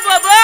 Hey!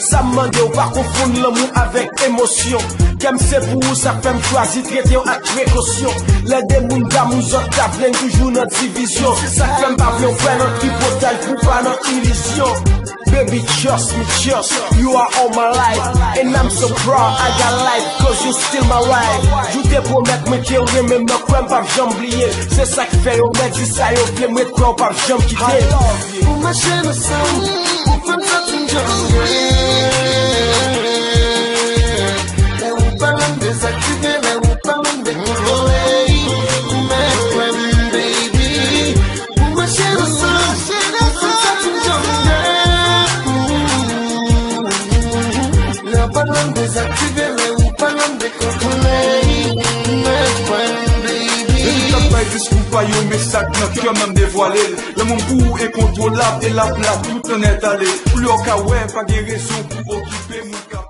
Ça me demande ou pas confondre l'amour avec émotion. Comme c'est pour vous, ça fait me choisir, traiter avec précaution. Les démons d'amour, autres t'appellent toujours notre division. Ça fait me pas bien faire notre tripotage pour pas notre illusion. Baby, trust me, trust, you are all my life. And I'm so proud, I got life, cause you still my wife. Je te promets me qu'il y même me crois pas j'oublier. C'est ça qui fait, on m'a dit ça, et on fait me croire pas j'aime quitter. Pour ma chaîne ensemble, pour faire ça tu me donnes. Les ou parlent désactiver, les ou parlent décontrôler. Mais friend baby, pour ma chaîne ensemble, pour faire ça tu me donnes. Les ou parlent désactiver, les ou parlent décontrôler. Mais friend baby. Discours pas un message dans cœur même dévoilé. Le monde pour incontrôlable et la place tout en est allé. Plus au cas où pas de raison pour occuper mon cap.